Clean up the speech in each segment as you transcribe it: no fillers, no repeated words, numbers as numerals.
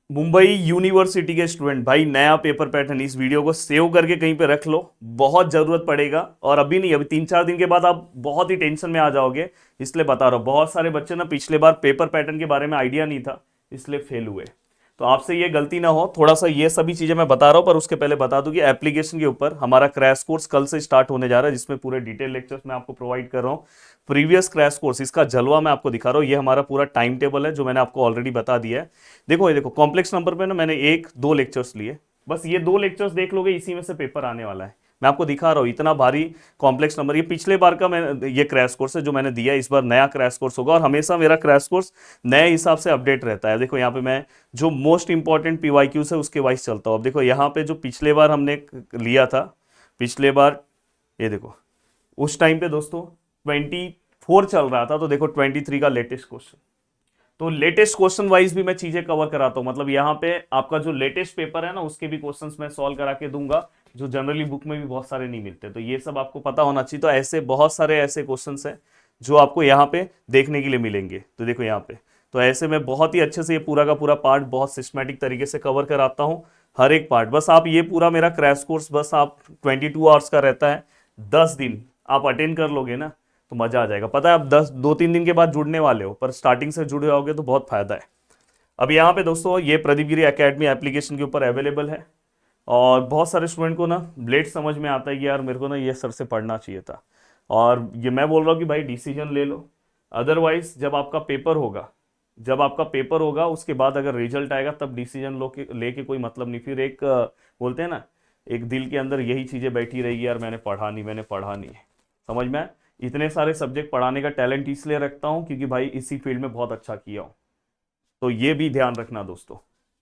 Mumbai university के student भाई, नया पेपर पैटर्न, इस वीडियो को सेव करके कहीं पे रख लो, बहुत जरूरत पड़ेगा। और अभी नहीं, अभी 3-4 दिन के बाद आप बहुत ही टेंशन में आ जाओगे। इसलिए बता रहा हूँ, बहुत सारे बच्चे ना पिछले बार पेपर पैटर्न के बारे में आइडिया नहीं था, इसलिए फेल हुए। तो आपसे ये गलती ना हो, थोड़ा सा ये सभी चीजें मैं बता रहा हूँ, पर उसके पहले बता दूं कि एप्लीकेशन के ऊपर हमारा क्रैश कोर्स कल से स्टार्ट होने जा रहा है, जिसमें पूरे डिटेल लेक्चर्स मैं आपको प्रोवाइड कर रहा हूँ। प्रीवियस क्रैश कोर्स, इसका जलवा मैं आपको दिखा रहा हूँ। ये हमारा पूरा टाइम टेबल है जो मैंने आपको ऑलरेडी बता दिया है। देखो ये देखो, कॉम्प्लेक्स नंबर पे ना मैंने 1-2 लेक्चर्स लिए, बस ये 2 लेक्चर्स देख लोगे, इसी में से पेपर आने वाला है। मैं आपको दिखा रहा हूँ, इतना भारी कॉम्प्लेक्स नंबर। ये पिछले बार का मैं ये क्रैश कोर्स है जो मैंने दिया है, इस बार नया क्रैश कोर्स होगा, और हमेशा मेरा क्रैश कोर्स नए हिसाब से अपडेट रहता है। देखो यहाँ पे मैं जो मोस्ट इंपॉर्टेंट पीवाईक्यूज है उसके वाइज चलता हूँ। अब देखो यहाँ पे जो पिछले बार हमने लिया था, पिछले बार ये देखो, उस टाइम पे दोस्तों 24 चल रहा था, तो देखो 23 का लेटेस्ट क्वेश्चन। तो लेटेस्ट क्वेश्चन वाइज भी मैं चीजें कवर कराता हूं, मतलब यहाँ पे आपका जो लेटेस्ट पेपर है ना, उसके भी क्वेश्चंस मैं सॉल्व करा के दूंगा, जो जनरली बुक में भी बहुत सारे नहीं मिलते। तो ये सब आपको पता होना चाहिए। तो ऐसे बहुत सारे ऐसे क्वेश्चंस हैं जो आपको यहाँ पे देखने के लिए मिलेंगे। तो देखो यहाँ पे, तो ऐसे मैं बहुत ही अच्छे से ये पूरा का पूरा पार्ट बहुत सिस्टमैटिक तरीके से कवर कराता हूँ, हर एक पार्ट। बस आप ये पूरा मेरा क्रैश कोर्स, बस आप 22 आवर्स का रहता है, 10 दिन आप अटेंड कर लोगे ना, तो मजा आ जाएगा। पता है आप 2-3 दिन के बाद जुड़ने वाले हो, पर स्टार्टिंग से जुड़ जाओगे तो बहुत फायदा है। अब यहाँ पे दोस्तों ये प्रदीप गिरी एकेडमी एप्लीकेशन के ऊपर अवेलेबल है, और बहुत सारे स्टूडेंट को ना लेट समझ में आता है कि यार मेरे को ना ये सर से पढ़ना चाहिए था, और ये मैं बोल रहा हूँ कि भाई डिसीजन ले लो। अदरवाइज जब आपका पेपर होगा, जब आपका पेपर होगा उसके बाद अगर रिजल्ट आएगा तब डिसीजन लो के लेके कोई मतलब नहीं। फिर एक बोलते हैं ना, एक दिल के अंदर यही चीज़ें बैठी रहेगी, यार मैंने पढ़ा नहीं, मैंने पढ़ा नहीं। समझ में आया? इतने सारे सब्जेक्ट पढ़ाने का टैलेंट इसलिए रखता हूँ क्योंकि भाई इसी फील्ड में बहुत अच्छा किया हूँ। तो ये भी ध्यान रखना दोस्तों।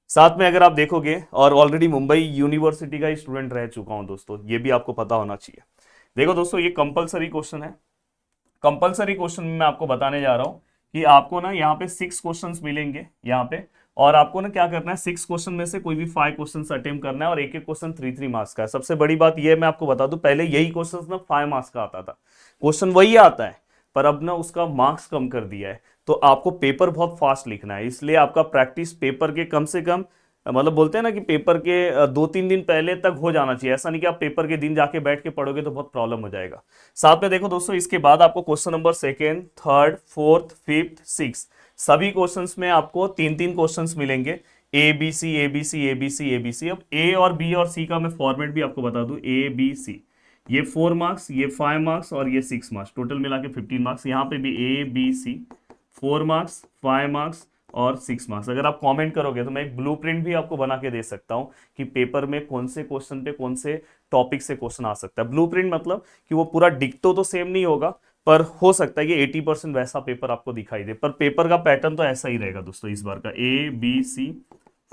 साथ में अगर आप देखोगे, और ऑलरेडी मुंबई यूनिवर्सिटी का ही स्टूडेंट रह चुका हूं दोस्तों, ये भी आपको पता होना चाहिए। देखो दोस्तों, ये कंपलसरी क्वेश्चन है। कंपलसरी क्वेश्चन में मैं आपको बताने जा रहा हूं कि आपको ना यहाँ पे 6 क्वेश्चंस मिलेंगे यहाँ पे, और आपको ना क्या करना है, 6 क्वेश्चन में से कोई भी 5 क्वेश्चन अटेम्प्ट करना है, और एक एक क्वेश्चन 3-3 मार्क्स का है। सबसे बड़ी बात यह मैं आपको बता दूं, पहले यही क्वेश्चन ना 5 मार्क्स का आता था, क्वेश्चन वही आता है, पर अब ना उसका मार्क्स कम कर दिया है। तो आपको पेपर बहुत फास्ट लिखना है, इसलिए आपका प्रैक्टिस पेपर के कम से कम, मतलब बोलते हैं ना कि पेपर के 2-3 दिन पहले तक हो जाना चाहिए। ऐसा नहीं कि आप पेपर के दिन जाके बैठ के पढ़ोगे तो बहुत प्रॉब्लम हो जाएगा। साथ में देखो दोस्तों, इसके बाद आपको question number 2nd, 3rd, 4th, 5th, 6th सभी क्वेश्चंस में आपको 3-3 क्वेश्चंस मिलेंगे। A B C A B C A B C A B C. अब ए और बी और सी का मैं फॉर्मेट भी आपको बता दूं, ए बी सी, ये 4 मार्क्स, ये 5 मार्क्स और ये 6 मार्क्स, टोटल मिला के 15 मार्क्स। यहाँ पे भी A B C, 4 marks, 5 marks और 6 मार्क्स। अगर आप कमेंट करोगे तो मैं एक ब्लूप्रिंट भी आपको बना के दे सकता हूं कि पेपर में कौन से क्वेश्चन पे कौन से टॉपिक से क्वेश्चन आ सकता है। ब्लूप्रिंट मतलब कि वो पूरा डिक्टो तो सेम नहीं होगा, पर हो सकता है कि 80% वैसा पेपर आपको दिखाई दे, पर पेपर का पैटर्न तो ऐसा ही रहेगा दोस्तों इस बार का। A B C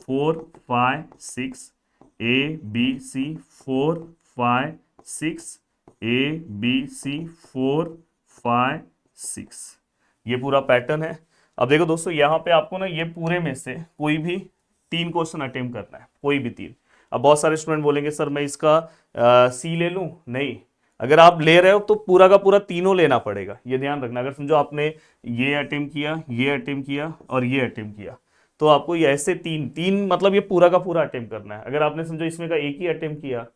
4 5 6, A B C 4 5 6, A B C 4 5 6, ये पूरा पैटर्न है। अब देखो दोस्तों, यहाँ पे आपको ना ये पूरे में से कोई भी 3 क्वेश्चन अटेम्प्ट करना है, कोई भी 3। अब बहुत सारे स्टूडेंट बोलेंगे सर मैं इसका सी ले लूं, नहीं, अगर आप ले रहे हो तो पूरा का पूरा तीनों लेना पड़ेगा, ये ध्यान रखना। अगर समझो आपने ये अटेम्प्ट किया, ये अटेम्प्ट किया और ये अटेम्प्ट किया, तो आपको ये ऐसे तीन तीन, मतलब ये पूरा का पूरा अटेम्प्ट करना है। अगर आपने समझो इसमें का एक ही अटेम्प्ट किया,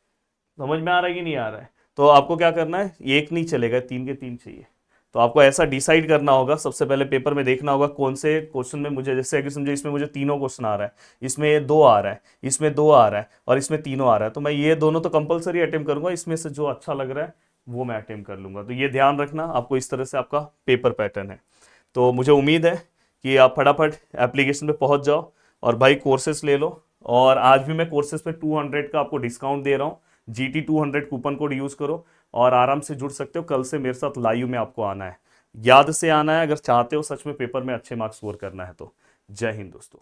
समझ में आ रहा है कि नहीं आ रहा है, तो आपको क्या करना है, एक नहीं चलेगा, 3 के 3 चाहिए। तो आपको ऐसा डिसाइड करना होगा, सबसे पहले पेपर में देखना होगा कौन से क्वेश्चन में मुझे, जैसे अगर समझो इसमें मुझे तीनों क्वेश्चन आ रहा है, इसमें ये 2 आ रहा है, इसमें 2 आ रहा है और इसमें तीनों आ रहा है, तो मैं ये दोनों तो कंपलसरी अटेम्प्ट करूंगा, इसमें से जो अच्छा लग रहा है वो मैं अटेम्प्ट कर लूंगा। तो ये ध्यान रखना, आपको इस तरह से आपका पेपर पैटर्न है। तो मुझे उम्मीद है कि आप फटाफट एप्लीकेशन पे पहुंच जाओ और भाई कोर्सेस ले लो। और आज भी मैं कोर्सेस पे 200 का आपको डिस्काउंट दे रहा हूँ, GT200 कूपन कोड यूज करो और आराम से जुड़ सकते हो। कल से मेरे साथ लाइव में आपको आना है, याद से आना है, अगर चाहते हो सच में पेपर में अच्छे मार्क्स स्कोर करना है तो। जय हिंद दोस्तों।